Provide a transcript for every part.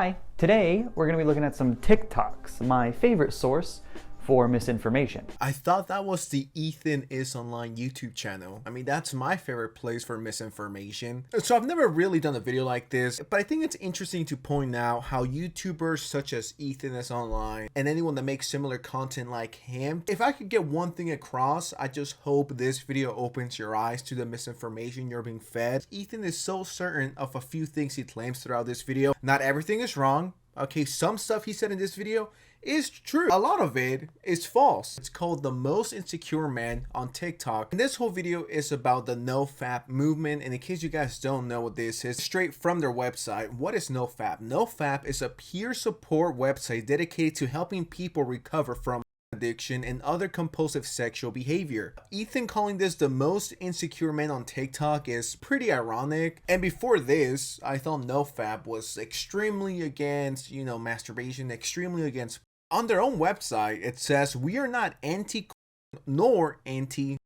Hi! Today we're going to be looking at some TikToks, my favorite source for misinformation. I thought that was the Ethanisonline YouTube channel. I mean, that's my favorite place for misinformation. So I've never really done a video like this, but I think it's interesting to point out how YouTubers such as Ethanisonline and anyone that makes similar content like him, if I could get one thing across, I just hope this video opens your eyes to the misinformation you're being fed. Ethan is so certain of a few things he claims throughout this video. Not everything is wrong. Okay, some stuff he said in this video is true. A lot of it is false. It's called The Most Insecure Man on TikTok. And this whole video is about the NoFap movement. And in case you guys don't know what this is, straight from their website, what is NoFap? NoFap is a peer support website dedicated to helping people recover from addiction and other compulsive sexual behavior. Ethan calling this the most insecure man on TikTok is pretty ironic. And before this, I thought NoFap was extremely against, masturbation, extremely against. On their own website, it says, "We are not anti nor anti.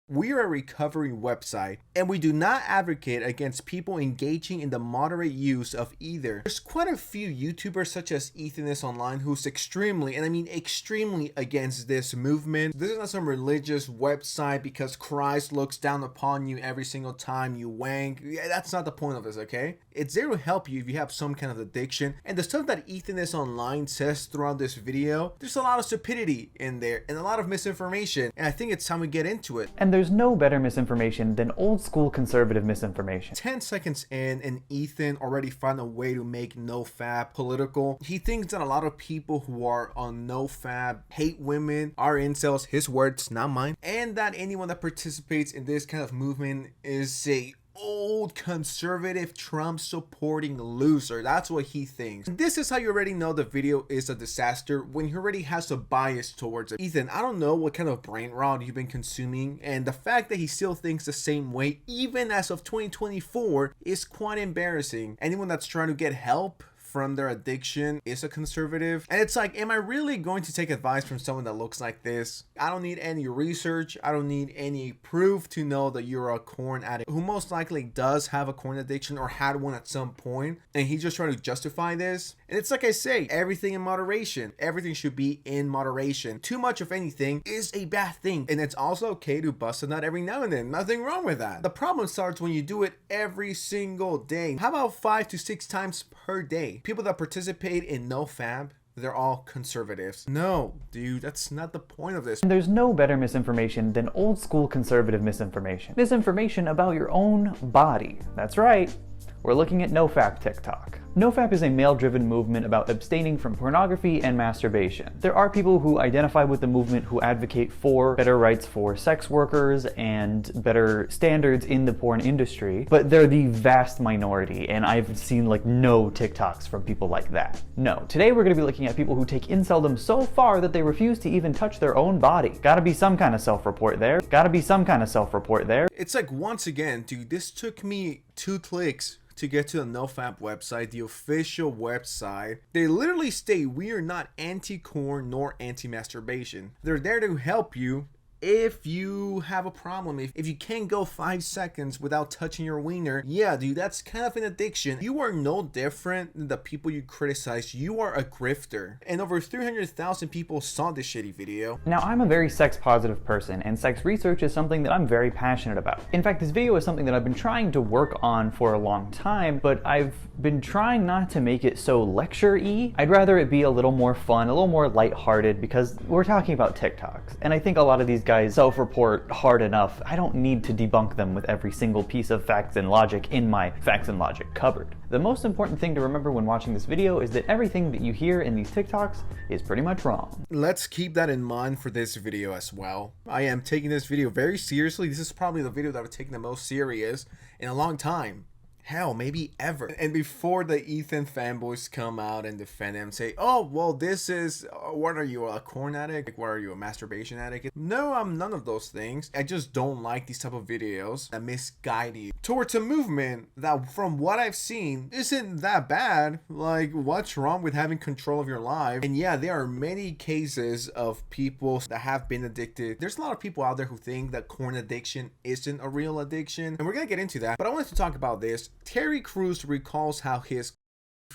We are a recovery website, and we do not advocate against people engaging in the moderate use of either." There's quite a few YouTubers such as Ethanisonline who's extremely, and I mean extremely, against this movement. This is not some religious website because Christ looks down upon you every single time you wank. Yeah, that's not the point of this, okay? It's there to help you if you have some kind of addiction. And the stuff that Ethanisonline says throughout this video, there's a lot of stupidity in there and a lot of misinformation. And I think it's time we get into it. And there's no better misinformation than old school conservative misinformation. 10 seconds in, and Ethan already found a way to make NoFap political. He thinks that a lot of people who are on NoFap hate women, are incels, his words, not mine, and that anyone that participates in this kind of movement is a old conservative Trump supporting loser. That's what he thinks. This is how you already know the video is a disaster, when he already has a bias towards it. Ethan, I don't know what kind of brain rot you've been consuming, and the fact that he still thinks the same way even as of 2024 is quite embarrassing. Anyone that's trying to get help from their addiction is a conservative, and it's like, am I really going to take advice from someone that looks like this? I don't need any research, I don't need any proof to know that you're a corn addict who most likely does have a corn addiction or had one at some point, and he's just trying to justify this. And it's like I say, everything in moderation. Everything should be in moderation. Too much of anything is a bad thing, and it's also okay to bust a nut every now and then. Nothing wrong with that. The problem starts when you do it every single day. How about 5 to 6 times per day? People that participate in NoFap, they're all conservatives. No, dude, that's not the point of this. And there's no better misinformation than old school conservative misinformation. Misinformation about your own body. That's right. We're looking at NoFap TikTok. NoFap is a male-driven movement about abstaining from pornography and masturbation. There are people who identify with the movement who advocate for better rights for sex workers and better standards in the porn industry, but they're the vast minority, and I've seen like no TikToks from people like that. No, today we're going to be looking at people who take inceldom so far that they refuse to even touch their own body. Gotta be some kind of self-report there. Gotta be some kind of self-report there. It's like, once again, dude, this took me 2 clicks to get to the NoFap website, the official website. They literally state, "We are not anti-corn nor anti-masturbation." They're there to help you if you have a problem. If you can't go 5 seconds without touching your wiener, yeah, dude, that's kind of an addiction. You are no different than the people you criticize. You are a grifter. And over 300,000 people saw this shitty video. Now, I'm a very sex positive person, and sex research is something that I'm very passionate about. In fact, this video is something that I've been trying to work on for a long time, but I've been trying not to make it so lecture-y. I'd rather it be a little more fun, a little more lighthearted, because we're talking about TikToks. And I think a lot of these guys self-report hard enough. I don't need to debunk them with every single piece of facts and logic in my facts and logic cupboard. The most important thing to remember when watching this video is that everything that you hear in these TikToks is pretty much wrong. Let's keep that in mind for this video as well. I am taking this video very seriously. This is probably the video that I've taken the most serious in a long time. Hell, maybe ever. And before the Ethan fanboys come out and defend him, say, "Oh, well, this is, what are you, a corn addict? What are you, a masturbation addict?" No, I'm none of those things. I just don't like these type of videos that misguide you towards a movement that, from what I've seen, isn't that bad. Like, what's wrong with having control of your life? And yeah, there are many cases of people that have been addicted. There's a lot of people out there who think that corn addiction isn't a real addiction, and we're gonna get into that. But I wanted to talk about this. Terry Crews recalls how his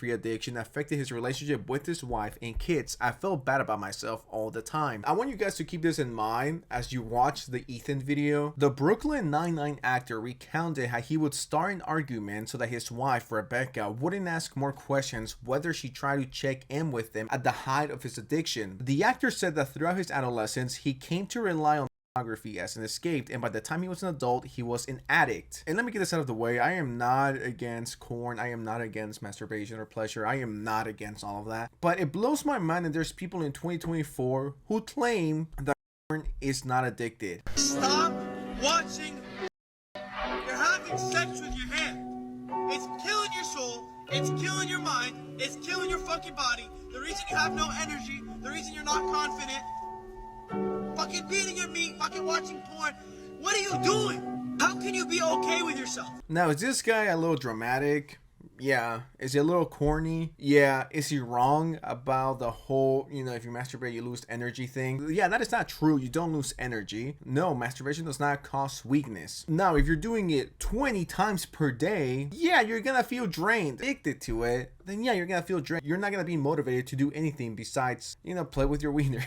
addiction affected his relationship with his wife and kids, I felt bad about myself all the time. I want you guys to keep this in mind as you watch the Ethan video. The Brooklyn Nine-Nine actor recounted how he would start an argument so that his wife, Rebecca, wouldn't ask more questions whether she tried to check in with him at the height of his addiction. The actor said that throughout his adolescence, he came to rely on pornography as an escape, and by the time he was an adult, he was an addict. And let me get this out of the way, I am not against porn, I am not against masturbation or pleasure, I am not against all of that, but it blows my mind that there's people in 2024 who claim that porn is not addicted. Stop watching. You're having sex with your hand. It's killing your soul, it's killing your mind, it's killing your fucking body. The reason you have no energy, the reason you're not confident, fucking beating your meat, fucking watching porn. What are you doing? How can you be okay with yourself? Now, is this guy a little dramatic? Yeah. Is he a little corny? Yeah. Is he wrong about the whole, if you masturbate, you lose energy thing? Yeah, that is not true. You don't lose energy. No, masturbation does not cause weakness. Now, if you're doing it 20 times per day, yeah, you're gonna feel drained. Addicted to it, then yeah, you're gonna feel drained. You're not gonna be motivated to do anything besides, play with your wiener.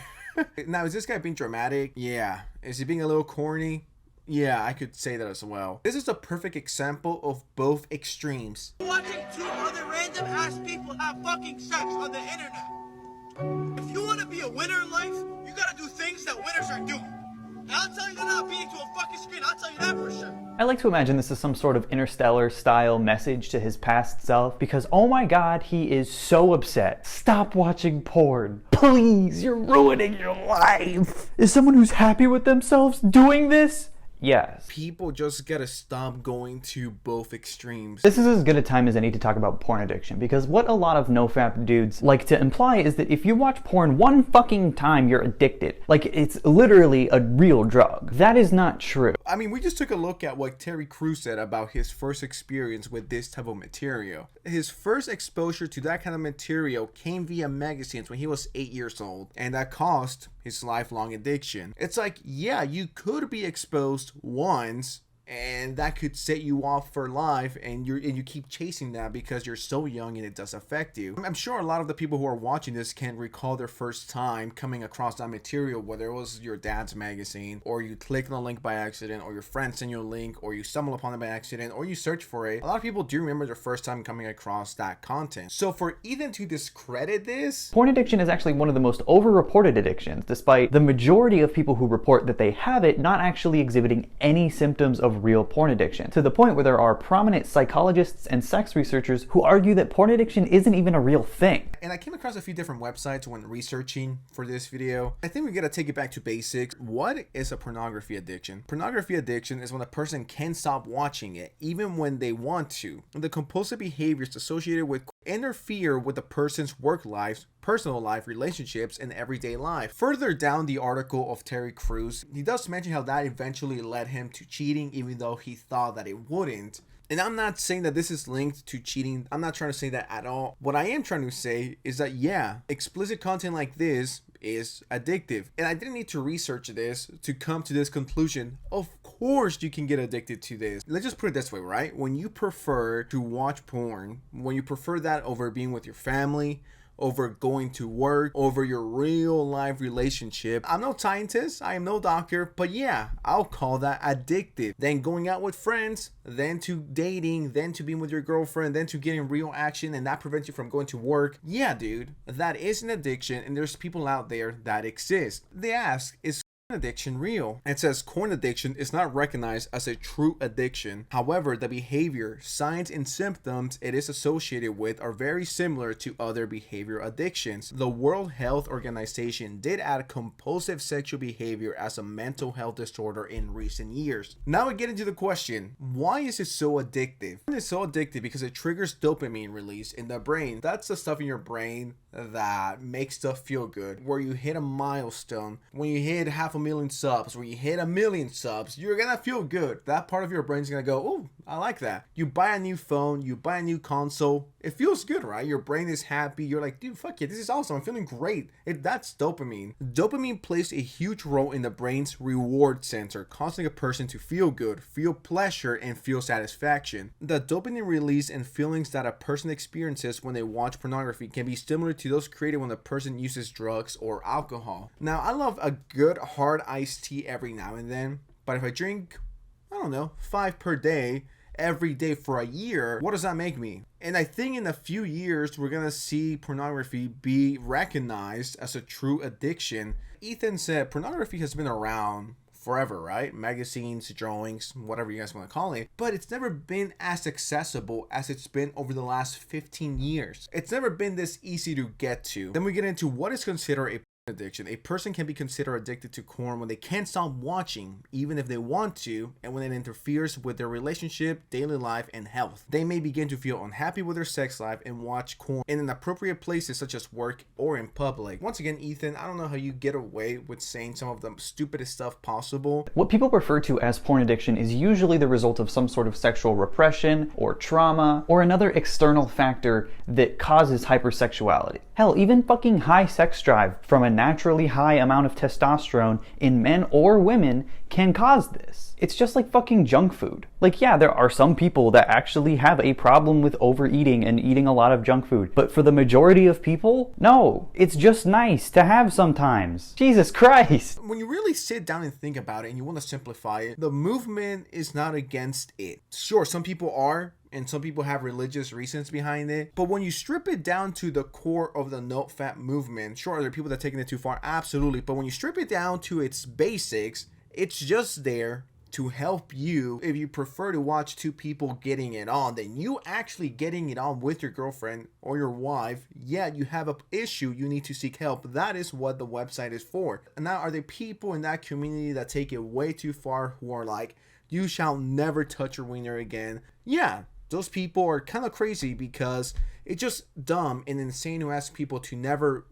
Now, is this guy being dramatic? Yeah. Is he being a little corny? Yeah, I could say that as well. This is a perfect example of both extremes. Watching two other random ass people have fucking sex on the internet. If you want to be a winner in life, you gotta do things that winners are doing. And I'll tell you that not being to a fucking screen, I'll tell you that for sure. I like to imagine this is some sort of Interstellar style message to his past self, because oh my god, he is so upset. Stop watching porn. Please, you're ruining your life. Is someone who's happy with themselves doing this? Yes. People just gotta stop going to both extremes. This is as good a time as any to talk about porn addiction, because what a lot of nofap dudes like to imply is that if you watch porn one fucking time, you're addicted. Like, it's literally a real drug. That is not true. I mean, we just took a look at what Terry Crews said about his first experience with this type of material. His first exposure to that kind of material came via magazines when he was 8 years old, and that caused his lifelong addiction. It's like, yeah, you could be exposed once and that could set you off for life, and you keep chasing that because you're so young and it does affect you. I'm sure a lot of the people who are watching this can recall their first time coming across that material, whether it was your dad's magazine, or you clicked on a link by accident, or your friend sent you a link, or you stumbled upon it by accident, or you search for it. A lot of people do remember their first time coming across that content. So for Ethan to discredit this, porn addiction is actually one of the most overreported addictions, despite the majority of people who report that they have it not actually exhibiting any symptoms of real porn addiction, to the point where there are prominent psychologists and sex researchers who argue that porn addiction isn't even a real thing. And I came across a few different websites when researching for this video. I think we gotta take it back to basics. What is a pornography addiction? Pornography addiction is when a person can't stop watching it, even when they want to. The compulsive behaviors associated with interfere with the person's work life, personal life, relationships, and everyday life. Further down the article of Terry Crews, he does mention how that eventually led him to cheating, even though he thought that it wouldn't. And I'm not saying that this is linked to cheating. I'm not trying to say that at all. What I am trying to say is that, yeah, explicit content like this is addictive. And I didn't need to research this to come to this conclusion. Of course you can get addicted to this. Let's just put it this way, right? When you prefer to watch porn, when you prefer that over being with your family, over going to work, over your real life relationship. I'm no scientist, I am no doctor, but yeah, I'll call that addictive. Then going out with friends, then to dating, then to being with your girlfriend, then to getting real action, and that prevents you from going to work. Yeah, dude, that is an addiction, and there's people out there that exist. They ask, is addiction real? It says porn addiction is not recognized as a true addiction. However, the behavior, signs, and symptoms it is associated with are very similar to other behavior addictions. The World Health Organization did add compulsive sexual behavior as a mental health disorder in recent years. Now we get into the question, why is it so addictive? It's so addictive because it triggers dopamine release in the brain. That's the stuff in your brain that makes stuff feel good. Where you hit a milestone, when you hit 500,000 subs, when you hit 1 million subs, you're gonna feel good. That part of your brain's gonna go, oh, I like that. You buy a new phone, you buy a new console. It feels good, right? Your brain is happy. You're like, dude, fuck yeah, this is awesome. I'm feeling great. That's dopamine. Dopamine plays a huge role in the brain's reward center, causing a person to feel good, feel pleasure, and feel satisfaction. The dopamine release and feelings that a person experiences when they watch pornography can be similar to those created when a person uses drugs or alcohol. Now, I love a good hard iced tea every now and then, but if I drink, I don't know, 5 per day, every day for a year, what does that make me? And I think in a few years, we're gonna see pornography be recognized as a true addiction. Ethan said pornography has been around forever, right? Magazines, drawings, whatever you guys want to call it. But it's never been as accessible as it's been over the last 15 years. It's never been this easy to get to. Then we get into what is considered a addiction. A person can be considered addicted to porn when they can't stop watching, even if they want to, and when it interferes with their relationship, daily life, and health. They may begin to feel unhappy with their sex life and watch porn in inappropriate places such as work or in public. Once again, Ethan, I don't know how you get away with saying some of the stupidest stuff possible. What people refer to as porn addiction is usually the result of some sort of sexual repression or trauma or another external factor that causes hypersexuality. Hell, even fucking high sex drive from a naturally high amount of testosterone in men or women can cause this. It's just like fucking junk food. Like, yeah, there are some people that actually have a problem with overeating and eating a lot of junk food, but for the majority of people, no, it's just nice to have sometimes. Jesus Christ. When you really sit down and think about it and you want to simplify it, the movement is not against it. Sure, some people are, and some people have religious reasons behind it. But when you strip it down to the core of the no fap movement, sure, there are people that are taking it too far, absolutely. But when you strip it down to its basics, it's just there to help you. If you prefer to watch two people getting it on, then you actually getting it on with your girlfriend or your wife, yeah, you have an issue, you need to seek help. That is what the website is for. And now, are there people in that community that take it way too far who are like, you shall never touch your wiener again? Yeah. Those people are kind of crazy because it's just dumb and insane to ask people to never,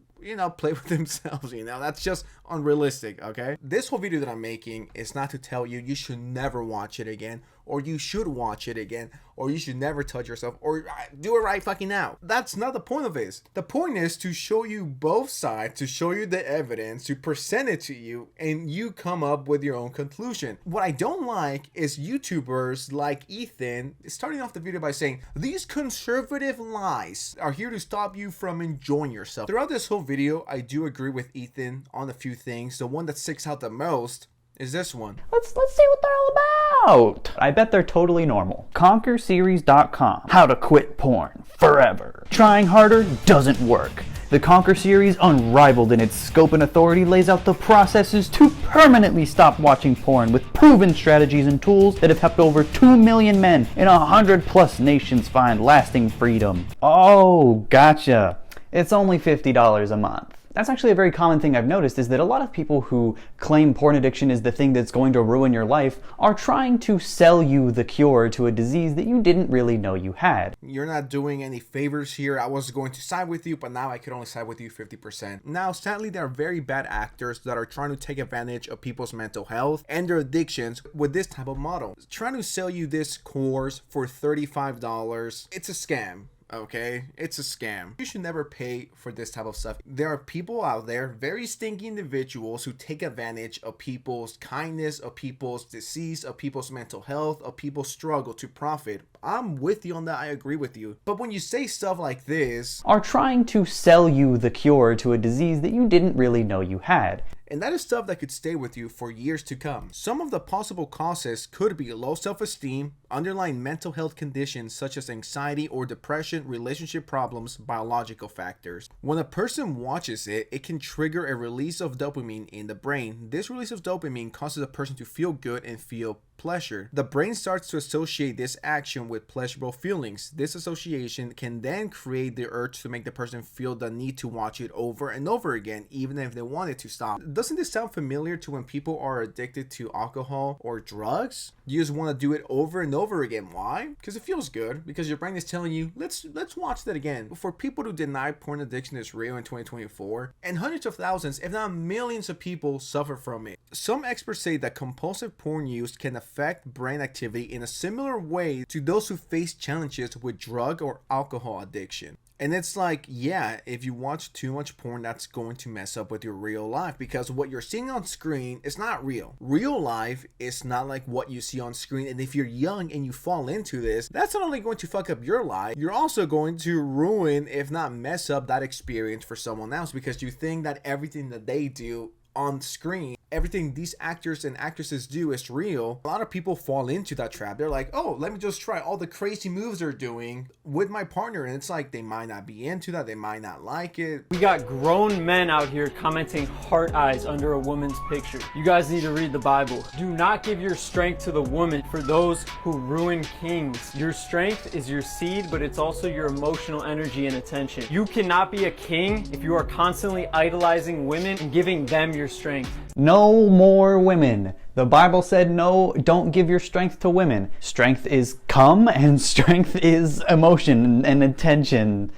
play with themselves, that's just unrealistic, okay? This whole video that I'm making is not to tell you you should never watch it again, or you should watch it again, or you should never touch yourself, or do it right fucking now. That's not the point of this. The point is to show you both sides, to show you the evidence, to present it to you, and you come up with your own conclusion. What I don't like is YouTubers like Ethan starting off the video by saying, these conservative lies are here to stop you from enjoying yourself. Throughout this whole video, I do agree with Ethan on a few things. The one that sticks out the most is this one. Let's see what they're all about. I bet they're totally normal. ConquerSeries.com. How to quit porn forever. Trying harder doesn't work. The Conquer series, unrivaled in its scope and authority, lays out the processes to permanently stop watching porn with proven strategies and tools that have helped over 2 million men in 100+ nations find lasting freedom. Oh, gotcha. It's only $50 a month. That's actually a very common thing I've noticed, is that a lot of people who claim porn addiction is the thing that's going to ruin your life are trying to sell you the cure to a disease that you didn't really know you had. You're not doing any favors here. I was going to side with you, but now I could only side with you 50%. Now, sadly, there are very bad actors that are trying to take advantage of people's mental health and their addictions with this type of model. Trying to sell you this course for $35. It's a scam. Okay, it's a scam. You should never pay for this type of stuff. There are people out there, very stinky individuals, who take advantage of people's kindness, of people's disease, of people's mental health, of people's struggle to profit. I'm with you on that. I agree with you. But when you say stuff like this, are trying to sell you the cure to a disease that you didn't really know you had. And that is stuff that could stay with you for years to come. Some of the possible causes could be low self-esteem, underlying mental health conditions such as anxiety or depression, relationship problems, biological factors. When a person watches it, it can trigger a release of dopamine in the brain. This release of dopamine causes a person to feel good and feel pleasure. The brain starts to associate this action with pleasurable feelings. This association can then create the urge to make the person feel the need to watch it over and over again, even if they wanted to stop. Doesn't this sound familiar to when people are addicted to alcohol or drugs? You just want to do it over and over again. Why? Because it feels good. Because your brain is telling you, let's watch that again. For people to deny porn addiction is real in 2024, and hundreds of thousands, if not millions of people suffer from it. Some experts say that compulsive porn use can affect brain activity in a similar way to those who face challenges with drug or alcohol addiction. And it's like, yeah, if you watch too much porn, that's going to mess up with your real life, because what you're seeing on screen is not real. Real life is not like what you see on screen. And if you're young and you fall into this, that's not only going to fuck up your life, you're also going to ruin, if not mess up, that experience for someone else, because you think that everything that they do on screen, everything these actors and actresses do is real. A lot of people fall into that trap. They're like, oh, let me just try all the crazy moves they're doing with my partner. And it's like, they might not be into that. They might not like it. We got grown men out here commenting heart eyes under a woman's picture. You guys need to read the Bible. Do not give your strength to the woman for those who ruin kings. Your strength is your seed, but it's also your emotional energy and attention. You cannot be a king if you are constantly idolizing women and giving them your strength. No more women. The Bible said no, don't give your strength to women. Strength is cum and strength is emotion and attention.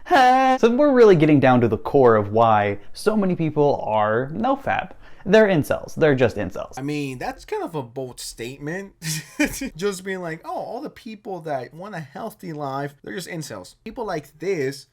So we're really getting down to the core of why so many people are nofap. They're incels. They're just incels. I mean, that's kind of a bold statement. Just being like, oh, all the people that want a healthy life, they're just incels. People like this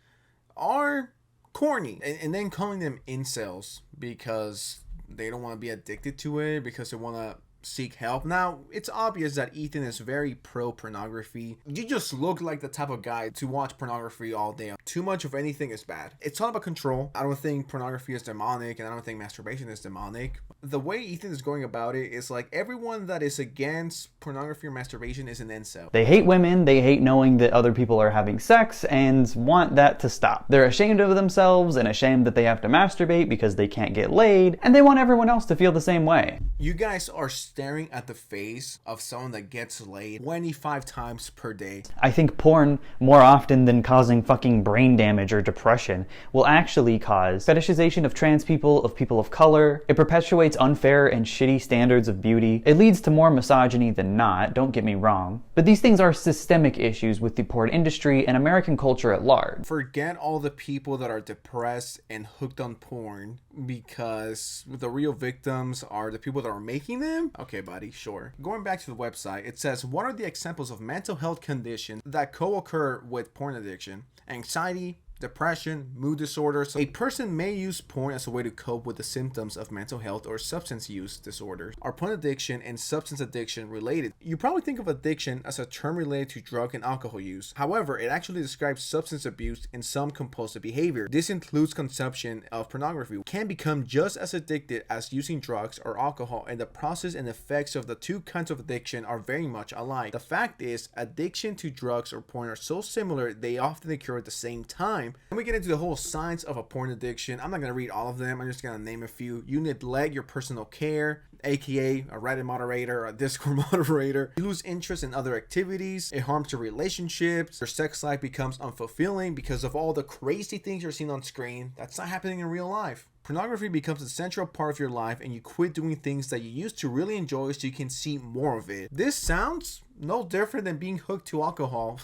are corny. And then calling them incels because they don't want to be addicted to it, because they want to seek help. Now, it's obvious that Ethan is very pro pornography. You just look like the type of guy to watch pornography all day. Too much of anything is bad. It's all about control. I don't think pornography is demonic, and I don't think masturbation is demonic. The way Ethan is going about it is like everyone that is against pornography or masturbation is an incel. They hate women, they hate knowing that other people are having sex, and want that to stop. They're ashamed of themselves and ashamed that they have to masturbate because they can't get laid, and they want everyone else to feel the same way. You guys are staring at the face of someone that gets laid 25 times per day. I think porn, more often than causing fucking brain damage or depression, will actually cause fetishization of trans people, of people of color. It perpetuates unfair and shitty standards of beauty. It leads to more misogyny than not, don't get me wrong. But these things are systemic issues with the porn industry and American culture at large. Forget all the people that are depressed and hooked on porn, because the real victims are the people that are making them. Okay, buddy, sure. Going back to the website, it says, what are the examples of mental health conditions that co-occur with porn addiction? Anxiety, depression, mood disorders. A person may use porn as a way to cope with the symptoms of mental health or substance use disorders. Are porn addiction and substance addiction related? You probably think of addiction as a term related to drug and alcohol use. However, it actually describes substance abuse and some compulsive behavior. This includes consumption of pornography. Can become just as addicted as using drugs or alcohol, and the process and effects of the two kinds of addiction are very much alike. The fact is, addiction to drugs or porn are so similar, they often occur at the same time. When we get into the whole science of a porn addiction, I'm not going to read all of them. I'm just going to name a few. You neglect your personal care, aka a Reddit moderator, a Discord moderator. You lose interest in other activities. It harms your relationships. Your sex life becomes unfulfilling because of all the crazy things you're seeing on screen. That's not happening in real life. Pornography becomes a central part of your life, and you quit doing things that you used to really enjoy so you can see more of it. This sounds no different than being hooked to alcohol.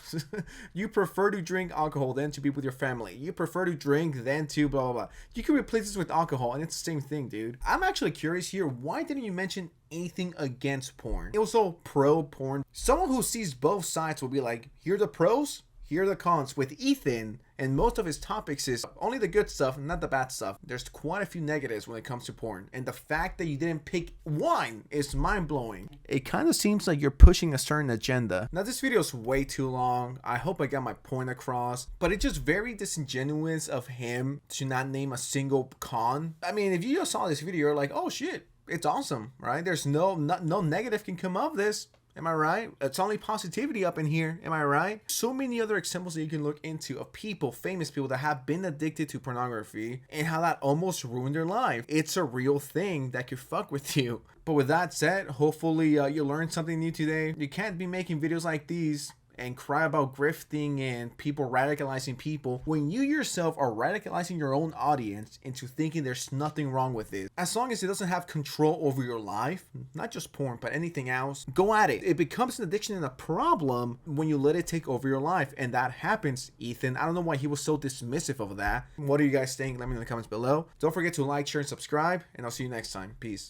You prefer to drink alcohol than to be with your family. You prefer to drink than to blah blah blah. You can replace this with alcohol and it's the same thing, dude. I'm actually curious here, why didn't you mention anything against porn? It was so pro porn. Someone who sees both sides will be like, here are the pros, here are the cons. With Ethan, and most of his topics is only the good stuff, not the bad stuff. There's quite a few negatives when it comes to porn, and the fact that you didn't pick one is mind-blowing. It kind of seems like you're pushing a certain agenda. Now, this video is way too long. I hope I got my point across, but it's just very disingenuous of him to not name a single con. I mean, if you just saw this video, you're like, oh shit, it's awesome, right? There's no negative can come of this. Am I right? It's only positivity up in here. Am I right? So many other examples that you can look into of people, famous people that have been addicted to pornography and how that almost ruined their life. It's a real thing that could fuck with you. But with that said, hopefully you learned something new today. You can't be making videos like these and cry about grifting and people radicalizing people when you yourself are radicalizing your own audience into thinking there's nothing wrong with it. As long as it doesn't have control over your life, not just porn, but anything else, go at it. It becomes an addiction and a problem when you let it take over your life, and that happens, Ethan. I don't know why he was so dismissive of that. What do you guys think? Let me know in the comments below. Don't forget to like, share, and subscribe, and I'll see you next time. Peace.